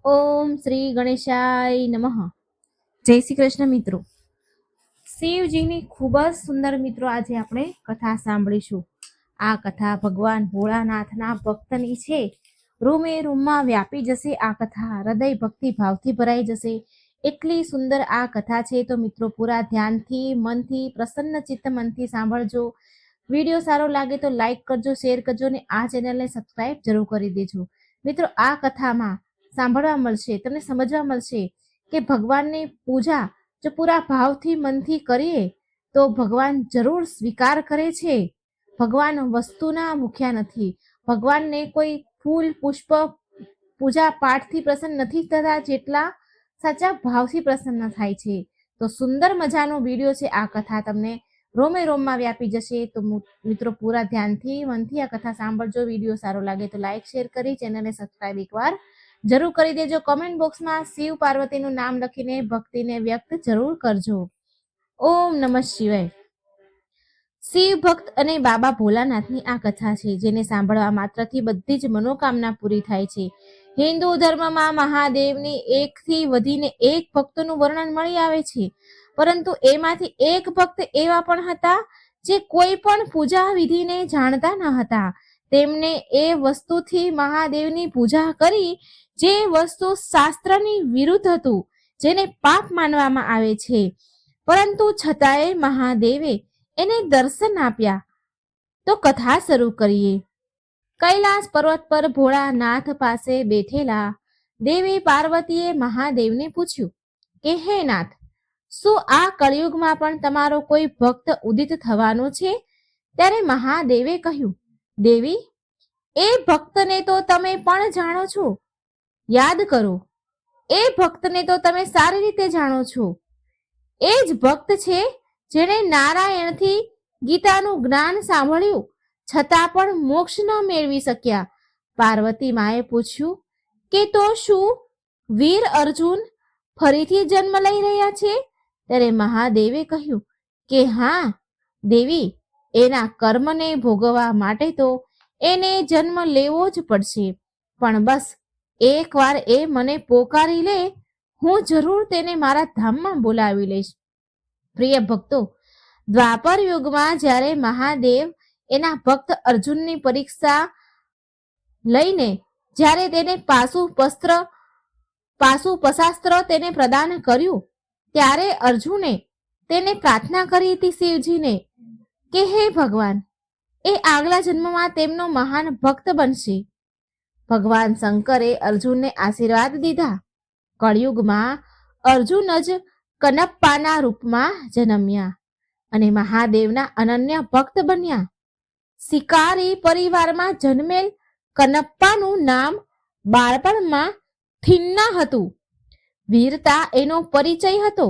ઓમ શ્રી ગણેશાય નમઃ. જય શ્રી કૃષ્ણ મિત્રો. શિવજીની ખૂબ જ સુંદર મિત્રો આજે આપણે કથા સાંભળીશું. આ કથા ભગવાન ભોળાનાથના ભક્તની છે. રૂમે રૂમમાં વ્યાપી જશે આ કથા, હૃદય ભક્તિ ભાવથી ભરાઈ જશે. એટલી સુંદર આ કથા છે. તો મિત્રો પૂરા ધ્યાનથી, મનથી, પ્રસન્ન ચિત્ત મનથી સાંભળજો. વિડીયો સારો લાગે તો લાઈક કરજો, શેર કરજો અને આ ચેનલને સબસ્ક્રાઈબ જરૂર કરી દેજો. મિત્રો આ કથામાં સાંભળવા મળશે, તમને સમજવા મળશે કે ભગવાનની પૂજા જો પૂરા ભાવથી મનથી કરીએ તો ભગવાન જરૂર સ્વીકાર કરે છે. ભગવાન વસ્તુના ભૂખ્યા નથી. ભગવાનને કોઈ ફૂલ પુષ્પ પૂજા પાઠથી પ્રસન્ન નથી થતા, જેટલા સાચા ભાવથી પ્રસન્ન થાય છે. તો સુંદર મજાનો વિડીયો છે. આ કથા તમને રોમે રોમમાં વ્યાપી જશે. તો મિત્રો પૂરા ધ્યાનથી મનથી આ કથા સાંભળજો. વિડીયો સારો લાગે તો લાઈક શેર કરી ચેનલને સબસ્ક્રાઈબ એકવાર જરૂર કરી દેજો. કમેન્ટ બોક્સમાં શિવ પાર્વતીનું નામ લખીને ભક્તિને વ્યક્ત જરૂર કરજો. ઓમ નમઃ શિવાય. શિવ ભક્ત અને બાબા ભોલાનાથની આ કથા છે, જેને સાંભળવા માત્રથી બધી જ મનોકામના પૂરી થાય છે. હિન્દુ ધર્મમાં મહાદેવની એકથી વધીને એક ભક્તનું વર્ણન મળી આવે છે, પરંતુ એમાંથી એક ભક્ત એવા પણ હતા જે કોઈ પણ પૂજા વિધિને જાણતા ન હતા. તેમને એ વસ્તુથી મહાદેવની પૂજા કરી જે વસ્તુ શાસ્ત્રની વિરુદ્ધ હતું, જેને પાપ માનવામાં આવે છે, પરંતુ છતાંય મહાદેવે એને દર્શન આપ્યા. તો કથા શરૂ કરીએ. કૈલાસ પર્વત પર ભોળાનાથ પાસે બેઠેલા દેવી પાર્વતીએ મહાદેવને પૂછ્યું કે હે નાથ, શું આ કળિયુગમાં પણ તમારો કોઈ ભક્ત ઉદિત થવાનો છે? ત્યારે મહાદેવે કહ્યું, દેવી, એ ભક્તને તો તમે પણ જાણો છો. યાદ કરો, એ ભક્તને તો તમે સારી રીતે જાણો છો. એ જ ભક્ત છે જેણે નારાયણથી ગીતાનું જ્ઞાન સાંભળ્યું છતાં પણ મોક્ષ ન મેળવી શક્યા. પાર્વતી માએ પૂછ્યું કે તો શું વીર અર્જુન ફરીથી જન્મ લઈ રહ્યા છે? ત્યારે મહાદેવે કહ્યું કે હા દેવી, એના કર્મને ભોગવવા માટે તો એને જન્મ લેવો જ પડશે, પણ બસ એકવાર એ મને પોકારી લે, હું જરૂર તેને મારા ધામમાં બોલાવી લઈશ. પ્રિય ભક્તો, દ્વાપર યુગમાં જ્યારે મહાદેવ એના ભક્ત અર્જુનની પરીક્ષા લઈને જ્યારે તેને પાસું પશાસ્ત્ર તેને પ્રદાન કર્યું, ત્યારે અર્જુને તેને પ્રાર્થના કરી હતી શિવજીને કે હે ભગવાન, એ આગલા જન્મમાં તેમનો મહાન ભક્ત બનશે. ભગવાન શંકરે અર્જુનને આશીર્વાદ દીધા. કળિયુગમાં અર્જુન જ કનપ્પાના રૂપમાં જન્મ્યા અને મહાદેવના અનન્ય ભક્ત બન્યા. શિકારી પરિવારમાં જન્મેલ કનપ્પાનું નામ બાળપણમાં થિન્ના હતું. વીરતા એનો પરિચય હતો.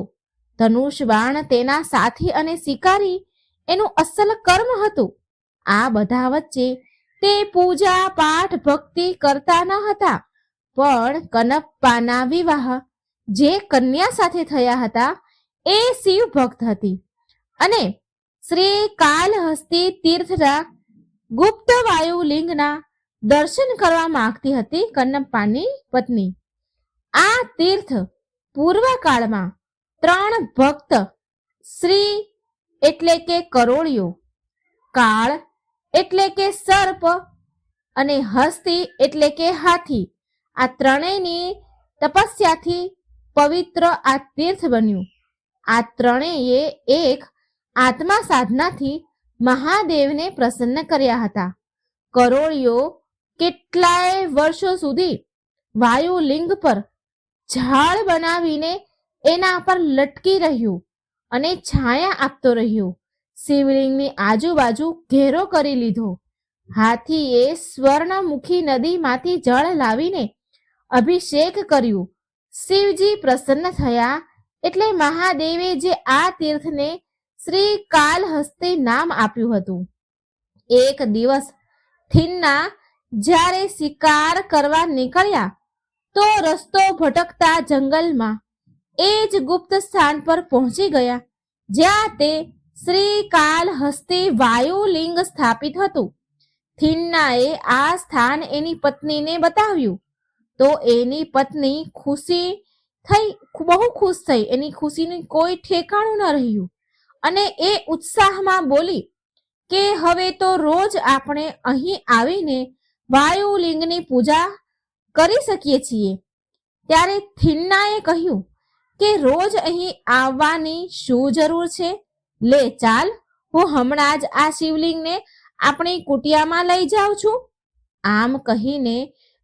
ધનુષ બાણ તેના સાથી અને શિકારી એનું અસલ કર્મ હતું. આ બધા વચ્ચે તે પૂજા પાઠ ભક્તિ કરતા ન હતા, પણ કનપ્પાના વિવાહ જે કન્યા સાથે થયા હતા એ શિવ ભક્ત હતી અને શ્રી કાલહસ્તી તીર્થના ગુપ્ત વાયુલિંગના દર્શન કરવા માંગતી હતી કનપ્પાની પત્ની. આ તીર્થ પૂર્વકાળમાં 3 ભક્ત, શ્રી એટલે કે કરોળિયો, કાળ એટલે કે સર્પ અને હસ્તી એટલે કે હાથી, આ ત્રણેયની તપસ્યાથી પવિત્ર આ તીર્થ બન્યું. આ ત્રણેય એક આત્મા સાધનાથી મહાદેવને પ્રસન્ન કર્યા હતા. કરોળિયો કેટલાય વર્ષો સુધી વાયુલિંગ પર ઝાડ બનાવીને એના પર લટકી રહ્યું અને છાયા આપતો રહ્યો. શિવલિંગની આજુબાજુ ઘેરો કરી લીધો. હાથીએ સ્વર્ણમુખી નદીમાંથી જળ લાવીને અભિષેક કર્યું. શિવજી પ્રસન્ન થયા એટલે મહાદેવે જે આ તીર્થને શ્રી કાલહસ્તી નામ આપ્યું હતું. એક દિવસ થિન્ના જ્યારે શિકાર કરવા નીકળ્યા તો રસ્તો ભટકતા જંગલમાં એ જ ગુપ્ત સ્થાન પર પહોંચી ગયા જ્યાં તે શ્રી કાલહસ્તી વાયુલિંગ સ્થાપિત હતું. થિન્નાએ આ સ્થાન એની પત્નીને બતાવ્યું તો એની પત્ની બહુ ખુશ થઈ. એની ખુશીનું કોઈ ઠેકાણું ન રહ્યું અને એ ઉત્સાહમાં બોલી કે હવે તો રોજ આપણે અહીં આવીને વાયુલિંગની પૂજા કરી શકીએ છીએ. ત્યારે થિન્નાએ કહ્યું કે રોજ અહીં આવવાની શું જરૂર છે? લે ચાલ, હું હમણાં જ આ શિવલિંગને આપણી કુટિયામાં લઈ જાઉં છું. આમ કહીને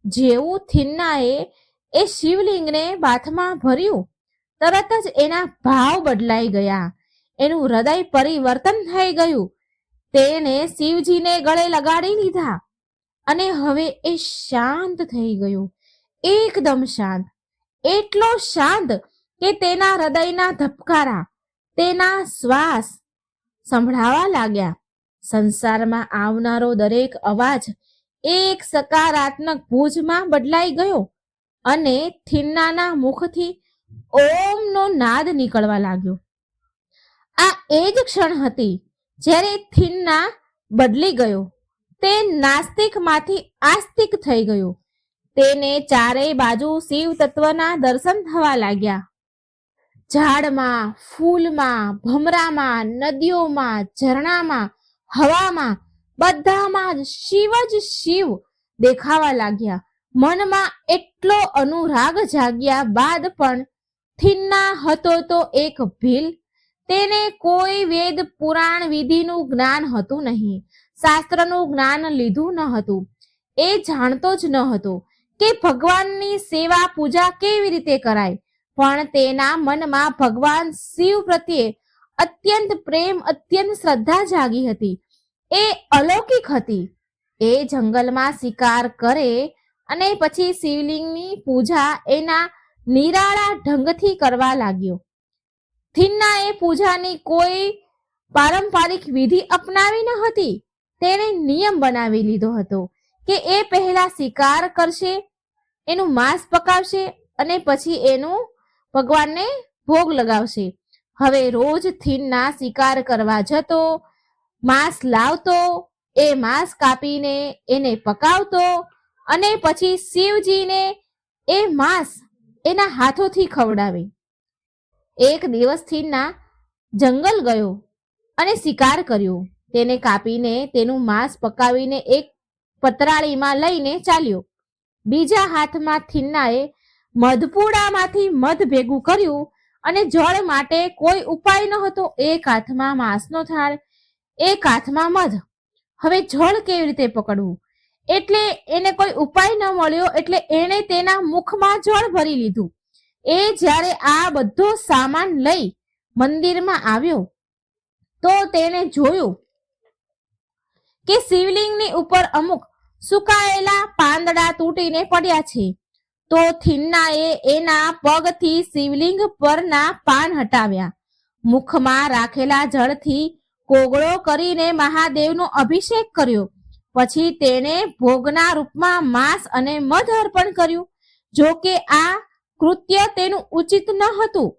જેવું થિન્નાએ એ શિવલિંગને બાથમાં ભર્યું, તરત જ એના ભાવ બદલાઈ ગયા. એનું હૃદય પરિવર્તન થઈ ગયું. તેણે શિવજીને ગળે લગાડી લીધા અને હવે એ શાંત થઈ ગયો, એકદમ શાંત. એટલો શાંત કે તેના હૃદયના ધબકારા, તેના શ્વાસ સંભળાવા લાગ્યા. સંસારમાં આવનારો દરેક અવાજ એક સકારાત્મક ભુજમાં બદલાઈ ગયો અને થિન્નાના મુખથી ઓમનો નાદ નીકળવા લાગ્યો. આ એ જ ક્ષણ હતી જ્યારે થિન્ના બદલી ગયો. તે નાસ્તિકમાંથી આસ્તિક થઈ ગયો. તેને ચારેય બાજુ શિવ તત્વના દર્શન થવા લાગ્યા. ઝાડમાં, ફૂલમાં, ભમરામાં, નદીઓમાં, ઝરણામાં, હવામાં, બધામાં જ શિવ દેખાવા લાગ્યા. મનમાં એટલો અનુરાગ જાગ્યા બાદ પણ થિન્ના હતો તો એક ભીલ. તેને કોઈ વેદ પુરાણ વિધિનું જ્ઞાન હતું નહીં, શાસ્ત્રનું જ્ઞાન લીધું ન હતું. એ જાણતો જ ન હતો કે ભગવાનની સેવા પૂજા કેવી રીતે કરાય. પણ તેના મનમાં ભગવાન શિવ પ્રત્યે અત્યંત પ્રેમ, અત્યંત શ્રદ્ધા જાગી હતી. એ અલૌકિક હતી. એ જંગલમાં શિકાર કરે અને પછી શિવલિંગની પૂજા એના નિરાળા ઢંગથી કરવા લાગ્યો. થિન્નાએ પૂજાની કોઈ પારંપરિક વિધિ અપનાવી ન હતી. તેણે નિયમ બનાવી લીધો હતો કે એ પહેલા શિકાર કરશે, એનું માંસ પકાવશે અને પછી એનું ભગવાનને ભોગ લગાવશે. હવે રોજ થિન્ના શિકાર કરવા જતો, માંસ લાવતો, એ માંસ કાપીને એને પકાવતો અને પછી શિવજીને એ માંસ એના હાથોથી ખવડાવે. એક દિવસ થિન્ના જંગલ ગયો અને શિકાર કર્યો. તેને કાપીને તેનું માંસ પકાવીને એક પતરાળીમાં લઈને ચાલ્યો. બીજા હાથમાં થિન્નાએ મધપુડામાંથી મધ ભેગું કર્યું અને જળ માટે કોઈ ઉપાય ન હતો. એક હાથમાં માંસનો થાળ, એક હાથમાં મધ. હવે જળ કેવી રીતે પકડવું? એટલે એને કોઈ ઉપાય ન મળ્યો એટલે એણે તેના મુખમાં જળ ભરી લીધું. એ જ્યારે આ બધો સામાન લઈ મંદિરમાં આવ્યો તો તેણે જોયું કે શિવલિંગની ઉપર અમુક સુકાયેલા પાંદડા તૂટીને પડ્યા છે. તો થિન્નાએ એના પગથી શિવલિંગ પરના પાન હટાવ્યા. મુખમાં રાખેલા જળથી કોગળો કરીને મહાદેવનો અભિષેક કર્યો. પછી તેણે ભોગના રૂપમાં માંસ અને મધ અર્પણ કર્યું. જો કે આ કૃત્ય તેનું ઉચિત ન હતું.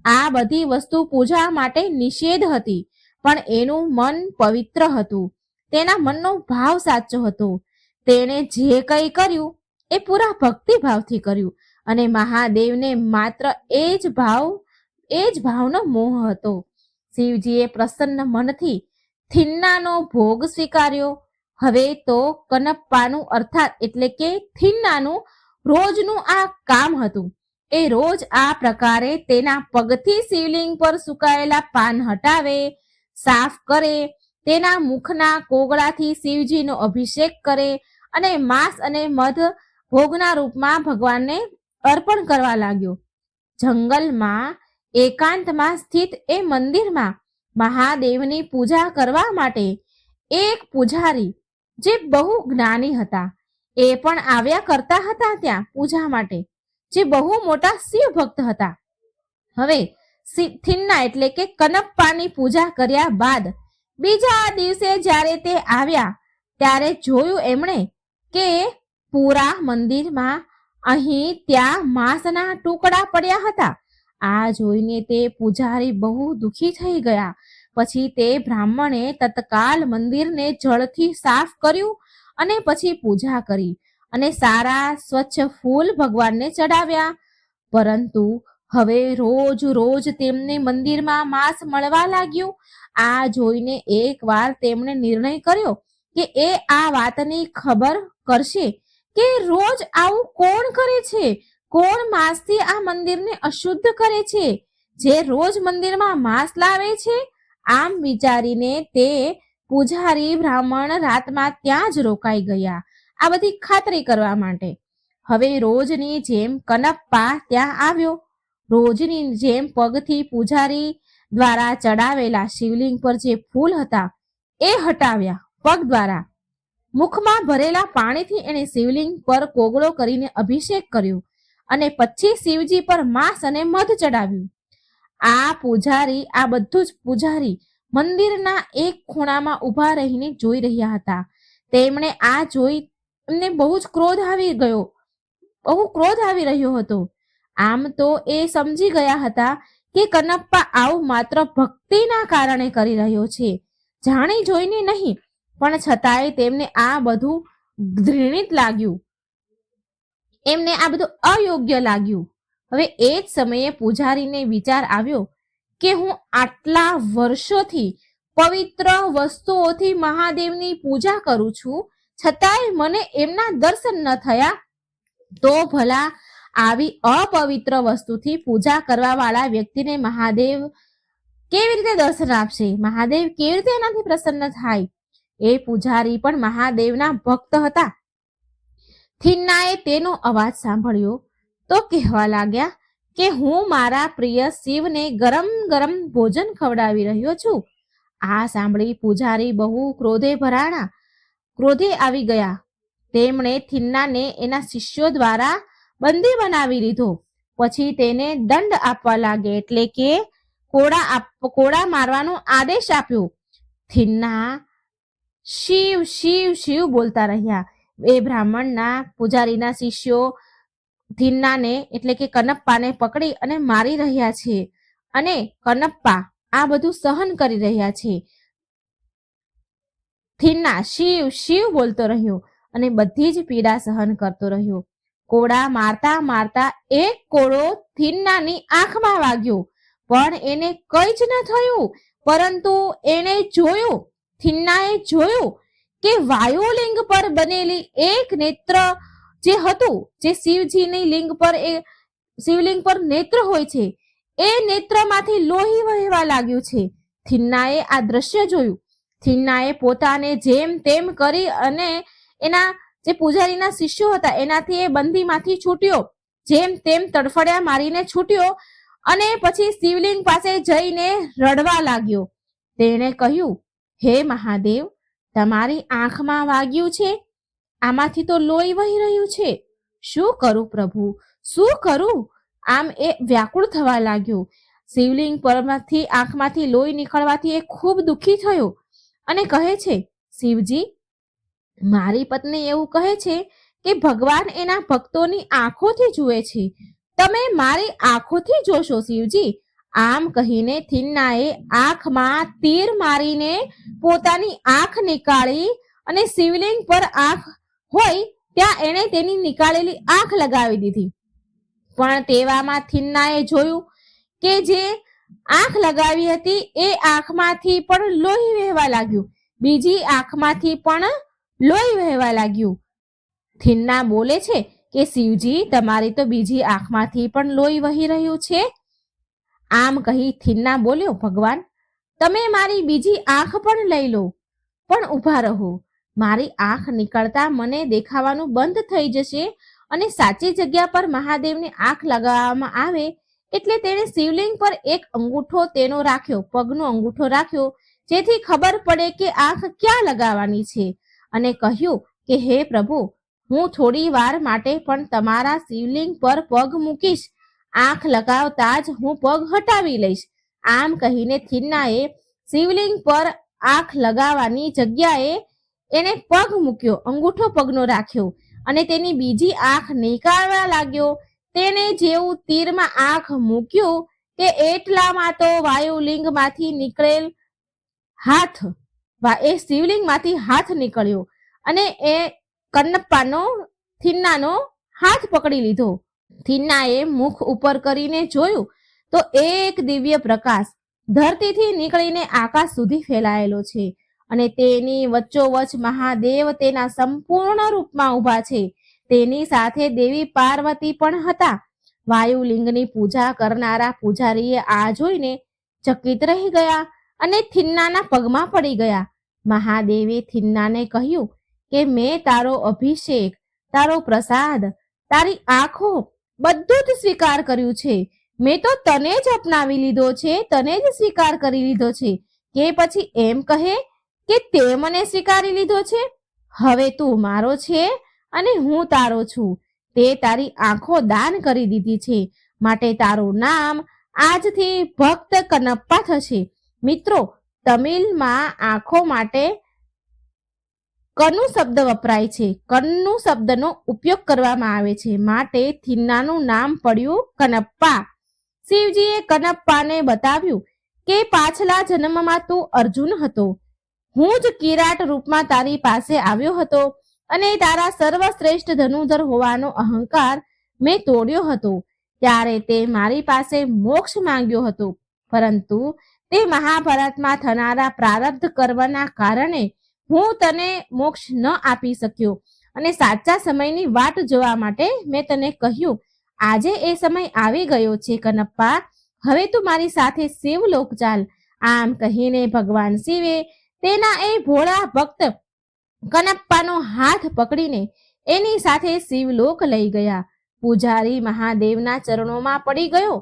આ બધી વસ્તુ પૂજા માટે નિષેધ હતી, પણ એનું મન પવિત્ર હતું. તેના મનનો ભાવ સાચો હતો. તેણે જે કંઈ કર્યું એ પૂરા ભક્તિભાવથી કર્યું અને મહાદેવને માત્ર એ જ ભાવનો મોહ હતો. શિવજીએ પ્રસન્ન મનથી થિન્નાનો ભોગ સ્વીકાર્યો. હવે તો કનપ્પાનું અર્થાત એટલે કે થિન્નાનું રોજનું આ કામ હતું. એ રોજ આ પ્રકારે તેના પગથી શિવલિંગ પર સુકાયેલા પાન હટાવે, સાફ કરે, તેના મુખના કોગળાથી શિવજીનો અભિષેક કરે અને માંસ અને મધ ભોગના રૂપમાં ભગવાનને અર્પણ કરવા લાગ્યો. જંગલમાં એકાંતમાં સ્થિત એ મંદિરમાં મહાદેવની પૂજા કરવા માટે એક પૂજારી જે બહુ જ્ઞાની હતા એ પણ આવ્યા કરતા હતા ત્યાં પૂજા માટે, જે બહુ મોટા શિવ ભક્ત હતા. હવે થિન્ના એટલે કે કનપ્પાની પૂજા કર્યા બાદ બીજા દિવસે જ્યારે તે આવ્યા ત્યારે જોયું એમણે કે પૂરા મંદિરમાં અહીં ત્યાં માંસના ટુકડા પડ્યા હતા. આ જોઈને તે પૂજારી બહુ દુખી થઈ ગયા. પછી તે બ્રાહ્મણે તત્કાલ મંદિરને જળથી સાફ કર્યું અને પછી પૂજા કરી અને સારા સ્વચ્છ ફૂલ ભગવાનને ચડાવ્યા. પરંતુ હવે રોજ રોજ તેમને મંદિરમાં માંસ મળવા લાગ્યું. આ જોઈને એકવાર તેમણે નિર્ણય કર્યો કે એ આ વાતની ખબર કરશે કે રોજ આવું કોણ કરે છે, કોણ માંસથી આ મંદિરને અશુદ્ધ કરે છે, જે રોજ મંદિરમાં માંસ લાવે છે. આમ વિચારીને તે પૂજારી બ્રાહ્મણ રાતમાં ત્યાં જ રોકાઈ ગયા, આ બધી ખાતરી કરવા માટે. હવે રોજની જેમ કનપ્પા ત્યાં આવ્યો. રોજની જેમ પગથી પૂજારી દ્વારા ચડાવેલા શિવલિંગ પર જે ફૂલ હતા એ હટાવ્યા પગ દ્વારા. મુખમાં ભરેલા પાણીથી એને શિવલિંગ પર કોગળો કરીને અભિષેક કર્યો અને પછી શિવજી પર માંસ અને મધ ચડાવ્યું. આ બધું જ પૂજારી મંદિરના એક ખૂણામાં ઊભા રહીને જોઈ રહ્યા હતા. તેમણે આ જોઈ એમને બહુ ક્રોધ આવી રહ્યો હતો. આમ તો એ સમજી ગયા હતા કે કનપ્પા આવું માત્ર ભક્તિના કારણે કરી રહ્યો છે, જાણી જોઈને નહીં. પણ છતાંય તેમને આ બધું ઘૃણિત લાગ્યું, એમને આ બધું અયોગ્ય લાગ્યું. હવે એ જ સમયે પૂજારીને વિચાર આવ્યો કે હું આટલા વર્ષોથી પવિત્ર વસ્તુઓથી મહાદેવની પૂજા કરું છું, છતાંય મને એમના દર્શન ન થયા, તો ભલા આવી અપવિત્ર વસ્તુથી પૂજા કરવા વાળા વ્યક્તિને મહાદેવ કેવી રીતે દર્શન આપશે, મહાદેવ કેવી રીતે એનાથી પ્રસન્ન થાય. એ પૂજારી પણ મહાદેવના ભક્ત હતા. થિન્નાએ તેનો અવાજ સાંભળ્યો તો કહેવા લાગ્યા કે હું મારા પ્રિય શિવને ગરમ ગરમ ભોજન ખવડાવી રહ્યો છું. આ સાંભળી પૂજારી બહુ ક્રોધે આવી ગયા. તેમણે થિન્નાને એના શિષ્યો દ્વારા બંદી બનાવી લીધો. પછી તેને દંડ આપવા લાગે, એટલે કે કોડા મારવાનો આદેશ આપ્યો. થિન્ના શિવ શિવ શિવ બોલતા રહ્યા. એ બ્રાહ્મણના પૂજારીના શિષ્યો થિન્નાને એટલે કે કનપ્પાને પકડી અને મારી રહ્યા છે, અને કનપ્પા આ બધું સહન કરી રહ્યા છે. થિન્ના શિવ શિવ બોલતો રહ્યો અને બધી જ પીડા સહન કરતો રહ્યો. કોડા મારતા મારતા એક કોડો થિન્નાની આંખમાં વાગ્યો, પણ એને કંઈ જ ન થયું. પરંતુ થિન્નાએ જોયું કે વાયુલિંગ પર બનેલી એક નેત્ર જે હતું, જે શિવલિંગ પર નેત્ર હોય છે, એ નેત્રમાંથી લોહી વહેવા લાગ્યું છે. થિન્નાએ આ દ્રશ્ય જોયું. થિન્નાએ પોતાને જેમ તેમ કરી અને એના જે પૂજારીના શિષ્યો હતા એનાથી એ બંદીમાંથી છૂટ્યો, જેમ તેમ તડફડિયા મારીને છૂટ્યો અને પછી શિવલિંગ પાસે જઈને રડવા લાગ્યો. તેણે કહ્યું, હે મહાદેવ, તમારી આંખમાં વાગ્યું છે, આમાંથી તો લોહી વહી રહ્યું છે, શું કરું પ્રભુ, શું કરું? આમ એ વ્યાકુળ થવા લાગ્યો. શિવલિંગ પરમાંથી આંખમાંથી લોહી નીકળવાથી એ ખૂબ દુઃખી થયો અને કહે છે, શિવજી, મારી પત્ની એવું કહે છે કે ભગવાન એના ભક્તોની આંખોથી જુએ છે, તમે મારી આંખોથી જોશો શિવજી. આમ કહીને થિન્નાએ આંખમાં તીર મારીને પોતાની આંખ નીકાળી અને શિવલિંગ પર આંખ હોય ત્યાં એણે તેની નીકાળેલી આંખ લગાવી દીધી. પણ તેવામાં થિન્નાએ જોયું કે જે આંખ લગાવી હતી એ આંખમાંથી પણ લોહી વહેવા લાગ્યું, બીજી આંખમાંથી પણ લોહી વહેવા લાગ્યું. થિન્ના બોલે છે કે શિવજી, તમારી તો બીજી આંખમાંથી પણ લોહી વહી રહ્યું છે. આમ કહી થિન્ના બોલ્યો, ભગવાન, તમે મારી બીજી આંખ પણ લઈ લો, પણ ઊભા રહો. મારી આંખ નીકળતા મને દેખાવાનું બંધ થઈ જશે અને સાચી જગ્યા પર મહાદેવની આંખ લગાવવામાં આવે એટલે તેણે શિવલિંગ પર એક અંગૂઠો પગનો અંગૂઠો રાખ્યો, જેથી ખબર પડે કે આંખ ક્યાં લગાવવાની છે, અને કહ્યું કે હે પ્રભુ, હું થોડી વાર માટે પણ તમારા શિવલિંગ પર પગ મૂકીશ, આંખ લગાવતા જ હું પગ હટાવી લઈશ. આમ કહીને થિન્નાએ શિવલિંગ પર આંખ લગાવવાની જગ્યાએ એને પગ મૂક્યો, અંગૂઠો પગનો રાખ્યો અને તેની બીજી આંખ નીકાળવા લાગ્યો. તેને જેવું તીરમાં આંખ મૂક્યું કે એટલામાં તો વાયુલિંગમાંથી નીકળેલ એ શિવલિંગમાંથી હાથ નીકળ્યો અને એ કનપ્પાનો થિન્નાનો હાથ પકડી લીધો. થિન્નાએ મુખ ઉપર કરીને જોયું તો એક દિવ્ય પ્રકાશ ધરતીથી નીકળીને આકાશ સુધી ફેલાયેલો છે અને તેની વચ્ચોવચ્ચ મહાદેવ તેના સંપૂર્ણ રૂપમાં ઊભા છે. તેની સાથે દેવી પાર્વતી પણ હતા. વાયુલિંગની પૂજા કરનારા પૂજારીએ આ જોઈને ચકિત રહી ગયા અને થિન્નાના પગમાં પડી ગયા. મહાદેવે થિન્નાને કહ્યું કે મેં તારો અભિષેક, તારો પ્રસાદ, તારી આંખો બધું જ સ્વીકાર કર્યું છે. મેં તો તને જ અપનાવી લીધો છે, તને જ સ્વીકાર કરી લીધો છે. કે પછી એમ કહે કે તે મને સ્વીકારી લીધો છે? હવે તું મારો છે અને હું તારો છું. તે તારી આંખો દાન કરી દીધી છે, માટે તારું નામ આજથી ભક્ત કનપ્પા થશે. મિત્રો, તમિલમાં આંખો માટે કનુ શબ્દ વપરાય છે. કન્નુ શબ્દનો ઉપયોગ કરવામાં આવે છે, માટે થિન્નાનું નામ પડ્યું કનપ્પા. શિવજીએ કનપ્પાને બતાવ્યું કે પાછલા જન્મમાં તું અર્જુન હતો. હું જ કિરાટ રૂપમાં તારી પાસે આવ્યો હતો અને તારા સર્વશ્રેષ્ઠ ધનુર્ધર હોવાનો અહંકાર મેં તોડ્યો હતો. ત્યારે તે મારી પાસે મોક્ષ માંગ્યો હતો, પરંતુ તે મહાભારતમાં થનારા પ્રારબ્ધ કર્મના કારણે હું તને મોક્ષ ન આપી શક્યો અને સાચા સમયની વાટ જોવા માટે મેં તને કહ્યું. આજે એ સમય આવી ગયો છે કનપ્પા, હવે તું મારી સાથે શિવલોક ચાલ. આમ કહીને ભગવાન શિવે તેના એ ભોળા ભક્ત કનપ્પાનો હાથ પકડીને એની સાથે શિવલોક લઈ ગયા. પૂજારી મહાદેવના ચરણોમાં પડી ગયો.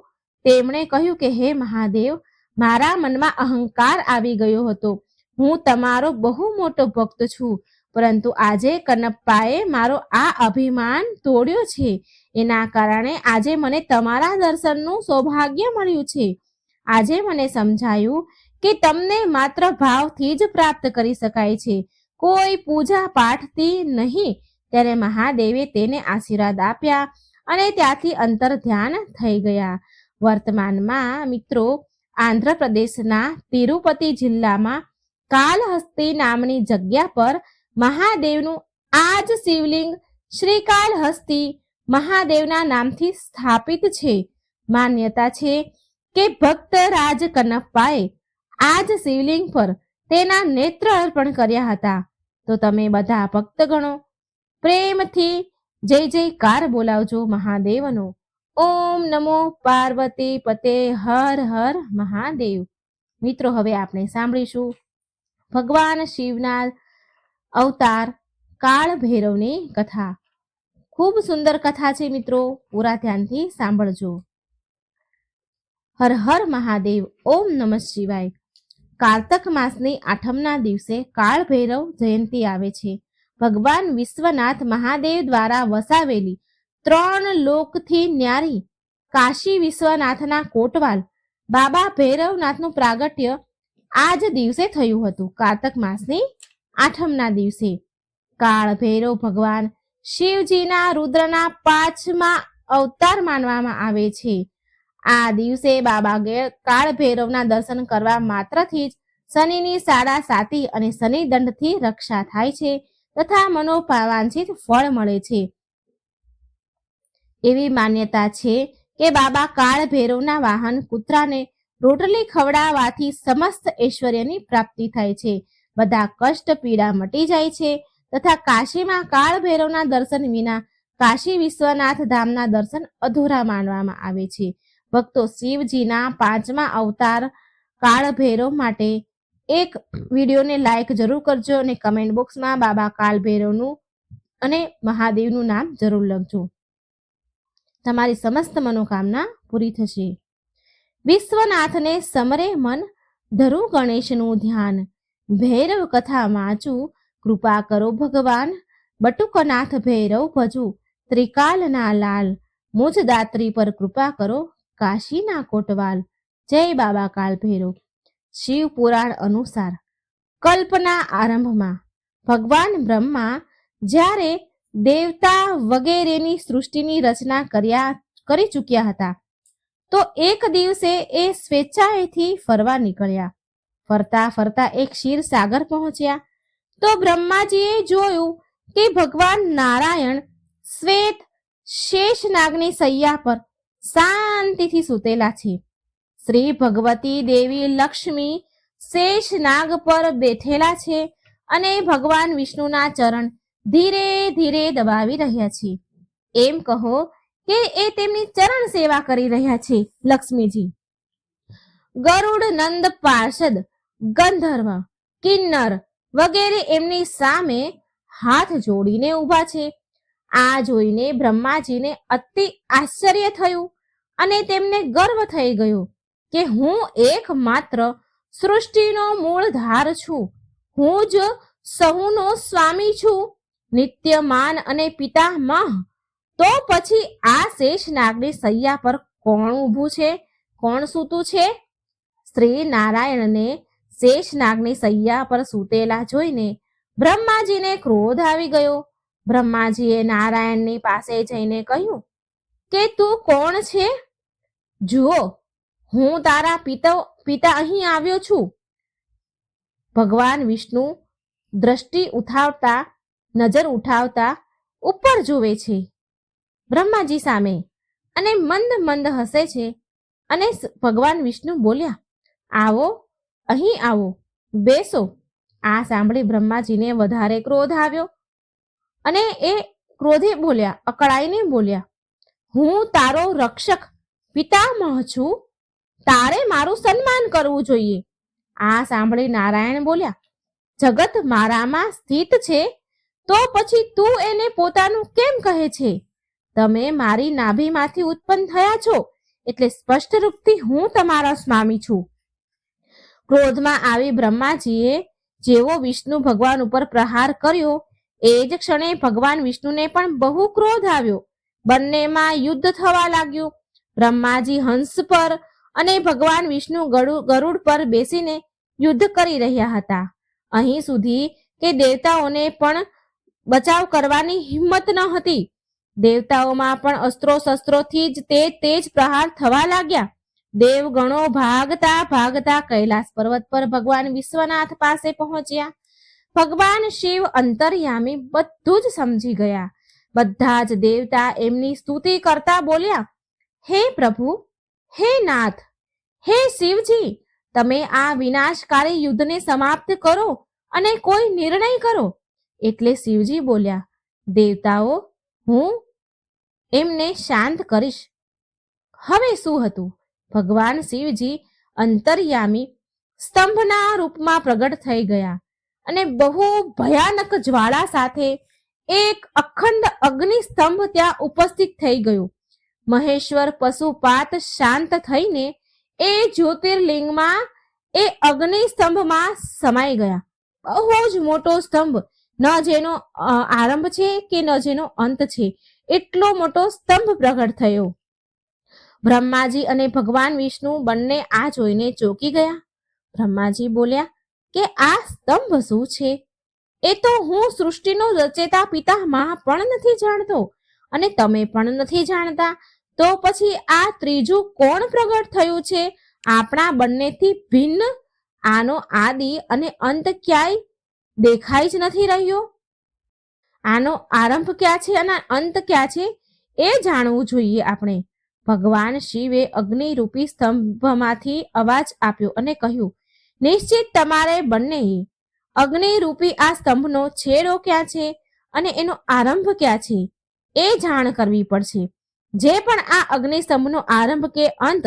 તેમણે કહ્યું કે હે મહાદેવ, મારા મનમાં અહંકાર આવી ગયો હતો. હું તમારો બહુ મોટો ભક્ત છું, પરંતુ આજે કનપ્પાએ મારો આ અભિમાન તોડ્યો છે. એના કારણે આજે મને તમારા દર્શનનું સૌભાગ્ય મળ્યું છે. આજે મને સમજાયું કે તમને માત્ર ભાવથી જ પ્રાપ્ત કરી શકાય છે, કોઈ પૂજા પાઠથી નહીં. ત્યારે મહાદેવે તેને આશીર્વાદ આપ્યા અને ત્યાંથી અંતર ધ્યાન થઈ ગયા. વર્તમાનમાં મિત્રો, આંધ્રપ્રદેશના તિરુપતિ જિલ્લામાં કાલહસ્તી નામની જગ્યા પર મહાદેવનું આ જ શિવલિંગ શ્રીકાલહસ્તી મહાદેવના નામથી સ્થાપિત છે. માન્યતા છે કે ભક્ત રાજ કનપ્પાએ આ જ શિવલિંગ પર તેના નેત્ર અર્પણ કર્યા હતા. તો તમે બધા ભક્તગણો પ્રેમથી જય જયકાર બોલાવજો મહાદેવનો. ઓમ નમો પાર્વતી પતે હર હર મહાદેવ. મિત્રો, હવે આપણે સાંભળીશું ભગવાન શિવના અવતાર કાળ ભૈરવની કથા. ખૂબ સુંદર કથા છે મિત્રો, પૂરા ધ્યાનથી સાંભળજો. હર હર મહાદેવ. ઓમ નમઃ શિવાય. કારતક માસની આઠમના દિવસે કાળ ભૈરવ જયંતી આવે છે. ભગવાન વિશ્વનાથ મહાદેવ દ્વારા વસાવેલી 3 લોકથી ન્યારી કાશી વિશ્વનાથના કોટવાલ બાબા ભૈરવનાથનું પ્રાગટ્ય આ જ દિવસે થયું હતું. કારતક માસની આઠમના દિવસે કાળ ભૈરવ ભગવાન શિવજીના રુદ્રના 5મા અવતાર માનવામાં આવે છે. આ દિવસે બાબા કાળ ભૈરવના દર્શન કરવા માત્રથી જ શનિની સાડા સાતી અને શનિ દંડથી રક્ષા થાય છે તથા મનોવાંછિત ફળ મળે છે. એવી માન્યતા છે કે બાબા કાળ ભૈરવના વાહન કૂતરાને રોટલી ખવડાવવાથી સમસ્ત ઐશ્વર્યની પ્રાપ્તિ થાય છે, બધા કષ્ટ પીડા મટી જાય છે તથા કાશીમાં કાળ ભૈરવના દર્શન વિના કાશી વિશ્વનાથ ધામના દર્શન અધૂરા માનવામાં આવે છે. ભક્તો, શિવજીના 5મા અવતાર કાળ ભૈરવ માટે એક વિડીયોને લાઈક જરૂર કરજો અને કમેન્ટ બોક્સમાં બાબા કાળ ભૈરવનું અને મહાદેવનું નામ જરૂર લખજો. તમારી સમસ્ત મનોકામના પૂરી થશે. વિશ્વનાથને સમરે મન, ધરું ગણેશનું ધ્યાન, ભૈરવ કથા વાંચું, કૃપા કરો ભગવાન, બટુકનાથ ભૈરવ ભજુ, ત્રિકાલના લાલ, મુજ દાત્રી પર કૃપા કરો, કાશીના કોટવાલ. જય બાબા કાળ ભૈરવ. શિવ પુરાણ અનુસાર કલ્પના આરંભમાં ભગવાન બ્રહ્મા જ્યારે દેવતા વગેરેની સૃષ્ટિની રચના કરી ચૂક્યા હતા તો એક દિવસે એ સ્વેચ્છાએથી ફરવા નીકળ્યા. ફરતા ફરતા એક ક્ષીરસાગર પહોંચ્યા તો બ્રહ્માજીએ જોયું કે ભગવાન નારાયણ શ્વેત શેષનાગની સૈયા પર શાંતિથી સૂતેલા છે. શ્રી ભગવતી દેવી લક્ષ્મી શેષનાગ પર બેઠેલા છે અને ભગવાન વિષ્ણુના ચરણ ધીરે ધીરે દબાવી રહ્યા છે. એમ કહો કે એ તેમની ચરણ સેવા કરી રહ્યા છે. લક્ષ્મીજી ગરુડ નંદ પાર્ષદ ગંધર્વ કિન્નર વગેરે એમની સામે હાથ જોડીને ઊભા છે. આ જોઈને બ્રહ્માજીને અતિ આશ્ચર્ય થયું અને તેમને ગર્વ થઈ ગયો કે હું એકમાત્ર સૃષ્ટિનો મૂળધાર છું. હું જ સહુનો સ્વામી છું, નિત્યમાન અને પિતામહ. તો પછી આ શેષનાગની સૈયા પર કોણ ઊભું છે, કોણ સૂતું છે? શ્રી નારાયણને શેષનાગની સૈયા પર સૂતેલા જોઈને બ્રહ્માજીને ક્રોધ આવી ગયો. બ્રહ્માજીએ નારાયણની પાસે જઈને કહ્યું કે તું કોણ છે? જુઓ, હું તારા પિતા અહીં આવ્યો છું. ભગવાન વિષ્ણુ દ્રષ્ટિ ઉઠાવતા, નજર ઉઠાવતા ઉપર જુએ છે બ્રહ્માજી સામે અને મંદ મંદ હસે છે. અને ભગવાન વિષ્ણુ બોલ્યા, આવો, અહીં આવો, બેસો. આ સાંભળી બ્રહ્માજીને વધારે ક્રોધ આવ્યો અને એ ક્રોધે બોલ્યા, અકળાઈને બોલ્યા, હું તારો રક્ષક પિતામહ છું, તારે મારું સન્માન કરવું જોઈએ. આ સાંભળી નારાયણ બોલ્યા, જગત મારામાં સ્થિત છે તો પછી તું એને પોતાનું કેમ કહે છે? તમે મારી નાભીમાંથી ઉત્પન્ન થયા છો એટલે સ્પષ્ટ રૂપથી હું તમારા સ્વામી છું. ક્રોધમાં આવી બ્રહ્માજીએ જેવો વિષ્ણુ ભગવાન ઉપર પ્રહાર કર્યો એ જ ક્ષણે ભગવાન વિષ્ણુને પણ બહુ ક્રોધ આવ્યો. બંનેમાં યુદ્ધ થવા લાગ્યું. બ્રહ્માજી હંસ પર અને ભગવાન વિષ્ણુ ગરુડ પર બેસીને યુદ્ધ કરી રહ્યા હતા. અહીં સુધી કે દેવતાઓને પણ બચાવ કરવાની હિંમત ન હતી. દેવતાઓમાં પણ અસ્ત્રો શસ્ત્રોથી જ તેજ પ્રહાર થવા લાગ્યા. દેવગણો ભાગતા ભાગતા કૈલાસ પર્વત પર ભગવાન વિશ્વનાથ પાસે પહોંચ્યા. ભગવાન શિવ અંતર્યામી બધું જ સમજી ગયા. બધા જ દેવતા એમની સ્તુતિ કરતા બોલ્યા, હે પ્રભુ, હે નાથ, હે શિવજી, તમે આ વિનાશકારી યુદ્ધને સમાપ્ત કરો અને કોઈ નિર્ણય કરો. એટલે શિવજી બોલ્યા, દેવતાઓ, હું એમને શાંત કરીશ. હવે શું હતું? ભગવાન શિવજી અંતર્યામી સ્તંભના રૂપમાં પ્રગટ થઈ ગયા અને બહુ ભયાનક જ્વાળા સાથે એક અખંડ અગ્નિ સ્તંભ ત્યાં ઉપસ્થિત થઈ ગયો. મહેશ્વર પશુપાત શાંત થઈને એ જ્યોતિર્લિંગમાં, એ અગ્નિ સ્તંભમાં સમાઈ ગયા. બહુ જ મોટો સ્તંભ, ન જેનો આરંભ છે કે ન જેનો અંત છે, એટલો મોટો સ્તંભ પ્રગટ થયો. બ્રહ્માજી અને ભગવાન વિષ્ણુ બંને આ જોઈને ચોંકી ગયા. બ્રહ્માજી બોલ્યા કે આ સ્તંભ શું છે? એ તો હું સૃષ્ટિનો રચેતા પિતામહ પણ નથી જાણતો અને તમે પણ નથી જાણતા. તો પછી આ ત્રીજું કોણ પ્રગટ થયું છે આપણા બંનેથી ભિન્ન? આનો આદિ અને અંત ક્યાંય દેખાઈ જ નથી રહ્યો. આનો આરંભ ક્યાં છે અને અંત ક્યાં છે એ જાણવું જોઈએ આપણે. ભગવાન શિવે અગ્નિરૂપી સ્તંભમાંથી અવાજ આપ્યો અને કહ્યું, નિશ્ચિત તમારે બંનેએ અગ્નિરૂપી આ સ્તંભનો છેડો ક્યાં છે અને એનો આરંભ ક્યાં છે એ જાણ કરવી પડશે. જે પણ આ અગ્નિ સ્તંભનો આરંભ કે અંત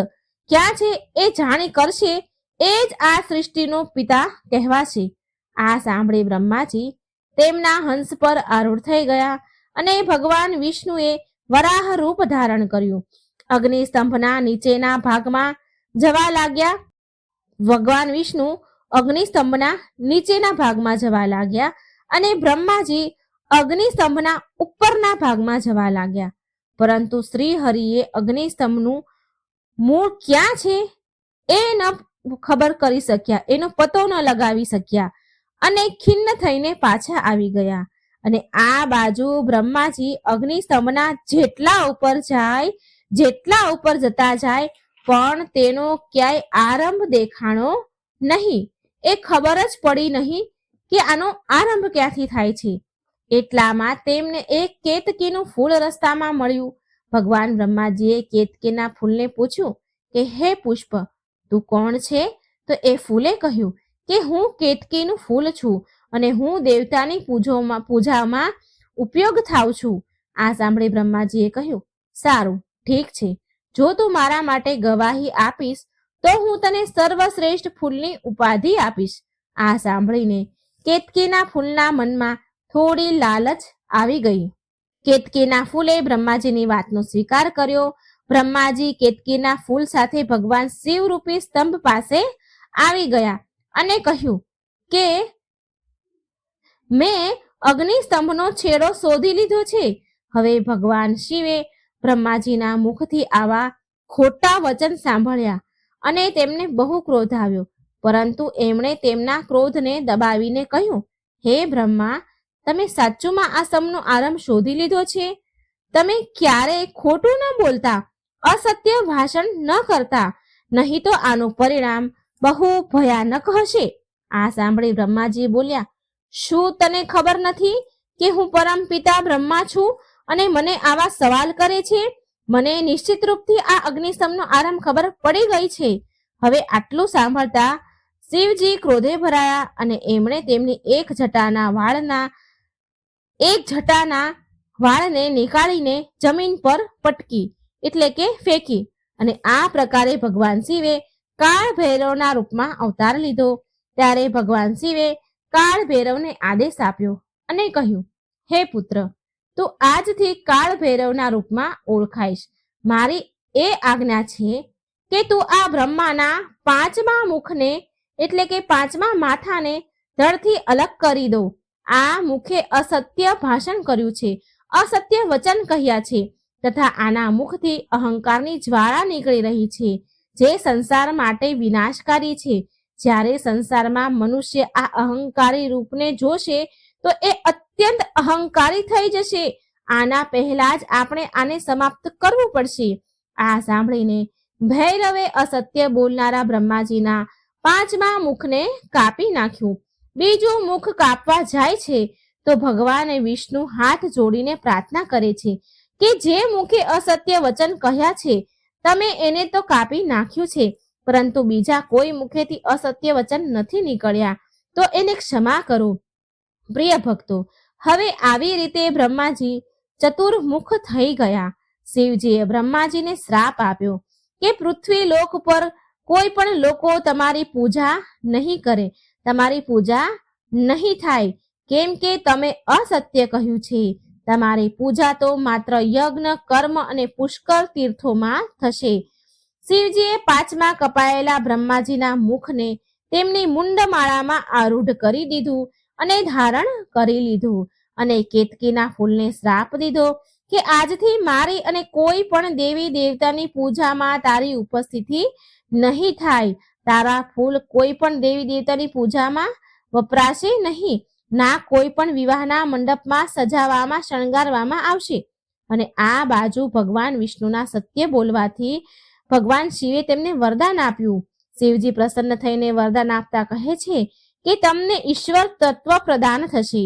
ક્યાં છે એ જાણી કરશે એ જ આ સૃષ્ટિનો પિતા કહેવાશે. આ સાંભળી બ્રહ્માજી તેમના હંસ પર આરૂઢ થઈ ગયા અને ભગવાન વિષ્ણુએ વરાહ રૂપ ધારણ કર્યું. અગ્નિ સ્તંભના નીચેના ભાગમાં જવા લાગ્યા. ભગવાન વિષ્ણુ અગ્નિ સ્તંભના નીચેના ભાગમાં જવા લાગ્યા અને બ્રહ્માજી અગ્નિ સ્તંભના ઉપરના ભાગમાં જવા લાગ્યા. પરંતુ શ્રી હરિએ અગ્નિ સ્તંભનું મૂળ ક્યાં છે એ ન ખબર કરી શક્યા, એનો પતો ન લગાવી શક્યા અને ખિન્ન થઈને પાછા આવી ગયા. અને આ બાજુ બ્રહ્માજી અગ્નિ સ્તંભના જેટલા ઉપર જતા જાય પણ તેનો ક્યાંય આરંભ દેખાણો નહીં. એ ખબર જ પડી નહીં કે આનો આરંભ ક્યાંથી થાય છે. એટલામાં તેમને એક કેતકીનું ફૂલ રસ્તામાં મળ્યું. ભગવાન બ્રહ્માજીએ કેતકીના ફૂલને પૂછ્યું કે હે પુષ્પ, તું કોણ છે? તો એ ફૂલે કહ્યું કે હું કેતકીનું ફૂલ છું અને હું દેવતાની પૂજામાં ઉપયોગ થાઉં છું. આ સાંભળી બ્રહ્માજીએ કહ્યું, સારું, ઠીક છે, જો તું મારા માટે ગવાહી આપીશ તો હું તને સર્વશ્રેષ્ઠ ફૂલની ઉપાધિ આપીશ. આ સાંભળીને કેતકીના ફૂલના મનમાં થોડી લાલચ આવી ગઈ. કેતકીના ફૂલે બ્રહ્માજીની વાતનો સ્વીકાર કર્યો. બ્રહ્માજી કેતકીના ફૂલ સાથે ભગવાન શિવરૂપી સ્તંભ પાસે આવી ગયા અને કહ્યું કે મેં અગ્નિ સ્તંભનો છેડો શોધી લીધો છે. હવે ભગવાન શિવે બ્રહ્માજીના મુખથી આવા ખોટા વચન સાંભળ્યા અને તેમને બહુ ક્રોધ આવ્યો, પરંતુ એમણે તેમના ક્રોધને દબાવીને કહ્યું, હે બ્રહ્મા, તમે સાચુમાં આ સ્તંભનો આરંભ શોધી લીધો છે? તમે ક્યારેય ખોટું ન બોલતા, અસત્ય ભાષણ ન કરતા, નહીં તો આનું પરિણામ બહુ ભયાનક હશે. આ સાંભળી બ્રહ્માજી બોલ્યા, શું તને ખબર નથી કે હું પરમ પિતા બ્રહ્મા છું અને મને આવા સવાલ કરે છે? મને નિશ્ચિત રૂપથી આ અગ્નિસ્તંભનો આરંભ ખબર પડી ગઈ છે. હવે આટલું સાંભળતા શિવજી ક્રોધે ભરાયા અને એમણે તેમની એક જટાના વાળને નીકાળીને જમીન પર પટકી એટલે કે ફેંકી. અને આ પ્રકારે ભગવાન શિવે કાળ ભૈરવના રૂપમાં અવતાર લીધો. ત્યારે ભગવાન શિવે કાળ ભૈરવને આદેશ આપ્યો અને કહ્યું, હે પુત્ર, તું આજથી કાળ ભૈરવના રૂપમાં ઓળખાઈશ. મારી એ આજ્ઞા છે કે તું આ બ્રહ્માના 5મા મુખને એટલે કે 5મા માથાને ધડથી અલગ કરી દો. આ મુખે અસત્ય ભાષણ કર્યું છે, અસત્ય વચન કહ્યા છે તથા આના મુખથી અહંકારની જ્વાળા નીકળી રહી છે, જે સંસાર માટે વિનાશકારી છે. જ્યારે સંસારમાં મનુષ્ય આ અહંકારી રૂપને જોશે તો એ અત્યંત અહંકારી થઈ જશે. આના પહેલા જ આપણે આને સમાપ્ત કરવું પડશે. આ સાંભળીને ભૈરવે અસત્ય બોલનારા બ્રહ્માજીના 5મા મુખને કાપી નાખ્યું. બીજું મુખ કાપવા જાય છે તો ભગવાન વિષ્ણુ હાથ જોડીને પ્રાર્થના કરે છે કે જે મુખે અસત્ય વચન કહ્યા છે તમે એને તો કાપી નાખ્યું છે, પરંતુ બીજા કોઈ મુખેથી અસત્ય વચન નથી નીકળ્યા, તો એને ક્ષમા કરો. પ્રિય ભક્તો, હવે આવી રીતે બ્રહ્માજી ચતુર્મુખ થઈ ગયા. શિવજીએ બ્રહ્માજીને શ્રાપ આપ્યો કે પૃથ્વી લોક પર કોઈ પણ લોકો તમારી પૂજા નહીં કરે, તમારી પૂજા નહીં થાય, કેમ કે તમે અસત્ય કહ્યું છે. તમારી પૂજા તો માત્ર યજ્ઞ, કર્મ અને પુષ્કળ તીર્થોમાં થશે. શિવજીએ 5મા કપાયેલા બ્રહ્માજીના મુખને તેમની મુંડમાળામાં આરૂઢ કરી દીધું અને ધારણ કરી લીધું અને કેતકીના ફૂલને શ્રાપ દીધો કે આજથી મારી અને કોઈ પણ દેવી દેવતાની પૂજામાં તારી ઉપસ્થિતિ નહીં થાય. તારા ફૂલ કોઈ પણ દેવી દેવતાની પૂજામાં વપરાશે નહીં, ના કોઈ પણ વિવાહના મંડપમાં સજાવવામાં શણગારવામાં આવશે. અને આ બાજુ ભગવાન વિષ્ણુના સત્ય બોલવાથી ભગવાન શિવે તેમને વરદાન આપ્યું. શિવજી પ્રસન્ન થઈને વરદાન આપતા કહે છે કે તમને ઈશ્વર તત્વ પ્રદાન થશે,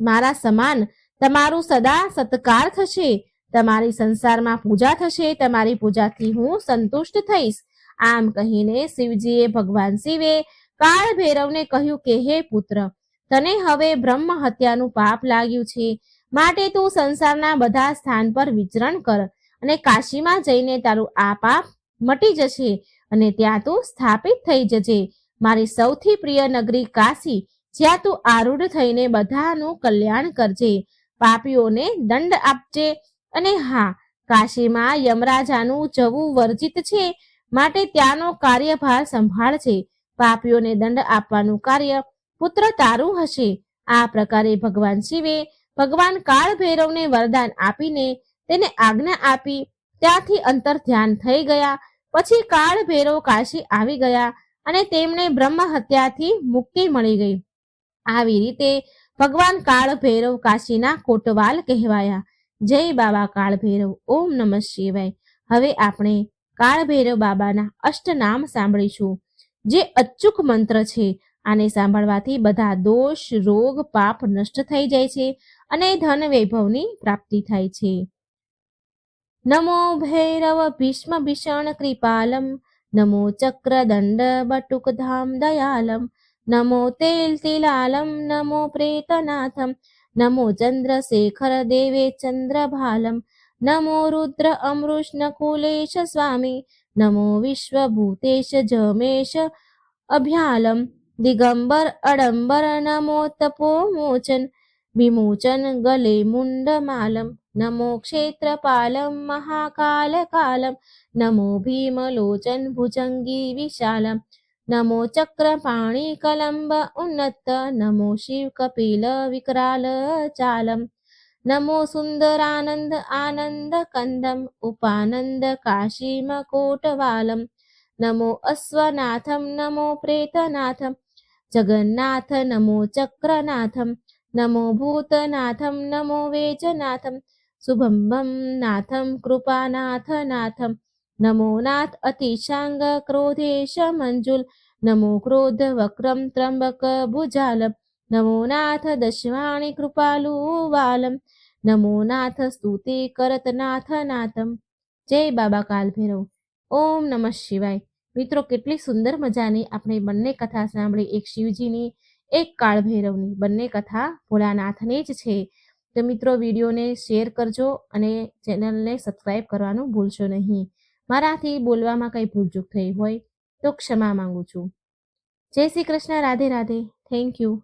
મારા સમાન તમારું સદા સત્કાર થશે, તમારી સંસારમાં પૂજા થશે, તમારી પૂજાથી હું સંતુષ્ટ થઈશ. આમ કહીને શિવજીએ ભગવાન શિવે કાળ ભૈરવને કહ્યું કે હે પુત્ર, તને હવે બ્રહ્મ હત્યાનું પાપ લાગ્યું છે, માટે તું સંસારના બધા સ્થાન પર વિચરણ કર અને કાશીમાં જઈને તારું આ પાપ મટી જશે અને ત્યાં તું સ્થાપિત થઈ જજે. મારી સૌથી પ્રિય નગરી કાશી, જ્યાં તું આરૂઢ થઈને બધાનું કલ્યાણ કરજે, પાપીઓને દંડ આપજે. અને હા, કાશીમાં યમરાજાનું જવું વર્જિત છે, માટે ત્યાંનો કાર્યભાર સંભાળજે. પાપીઓને દંડ આપવાનું કાર્ય પુત્ર તારું હશે. આ પ્રકારે ભગવાન શિવે ભગવાન કાળ ભૈરવને વરદાન આપીને તેને આજ્ઞા આપી. ત્યાંથી અંતર ધ્યાન થઈ ગયા. પછી કાળ ભૈરવ કાશી આવી ગયા અને તેમને બ્રહ્મ હત્યાથી મુક્તિ મળી ગઈ. આવી રીતે ભગવાન કાળ ભૈરવ કાશીના કોટવાલ કહેવાયા. જય બાબા કાળ ભૈરવ. ઓમ નમઃ શિવાય. હવે આપણે કાળ ભૈરવ બાબાના અષ્ટનામ સાંભળીશું, જે અચૂક મંત્ર છે. આને સાંભળવાથી બધા દોષ રોગ પાપ નષ્ટ થઈ જાય છે અને ધન વૈભવની પ્રાપ્તિ થાય છે. નમો ભૈરવ ભીષ્મ ભીષણ કૃપાલમ, નમો ચક્રદંડ બટુકધામ દયાલમ, નમો તેલ તિલાલમ, નમો પ્રેતનાથમ, નમો ચંદ્રશેખર દેવે ચંદ્રભાલમ, નમો રુદ્ર અમૃષ નકુલેશ સ્વામી, નમો વિશ્વભૂતેશ જમેશ અભ્યાલમ, દિગંબર અડંબર, નમો તપોમોચન વિમોચન ગલે મુંડમાલમ, નમો ક્ષેત્રપાલમ મહાકાલકાલમ, નમો ભીમલોચન ભુજંગી વિશાલમ, નમો ચક્રપાણી કલંબ ઉન્નત, નમો શિવ કપિલ વિકરાલ ચાલમ, નમો સુંદરાનંદ આનંદ કંદમ ઉપાનંદ કાશીમ કોટવાલમ, નમો અશ્વનાથમ, નમો પ્રેતનાથમ જગન્નાથ, નમો ચક્રનાથમ, નમો ભૂતનાથમ, નમો વેજનાથમ, શુભંભમ નાથમ કૃપાનાથ નાથમ, નમો નાથ અતિશાંગ ક્રોધેશ મંજુલ, નમો ક્રોધ વક્રમ ત્રંબક ભુજાલમ, નમો નાથ દશવાણી કૃપાલુ વાલમ, નમો નાથ સ્તુતિ કરત નાથ નાથમ. જય બાબા કાલ ભૈરવ. ઓમ નમઃ શિવાય. મિત્રો, કેટલી સુંદર મજાની આપણે બંને કથા સાંભળી, એક શિવજીની એક કાળ ભૈરવની. બંને કથા ભોળાનાથની જ છે. તો મિત્રો, વિડીયોને શેર કરજો અને ચેનલને સબસ્ક્રાઈબ કરવાનું ભૂલશો નહીં. મારાથી બોલવામાં કંઈ ભૂલચૂક થઈ હોય તો ક્ષમા માંગુ છું. જય શ્રી કૃષ્ણ. રાધે રાધે. Thank you.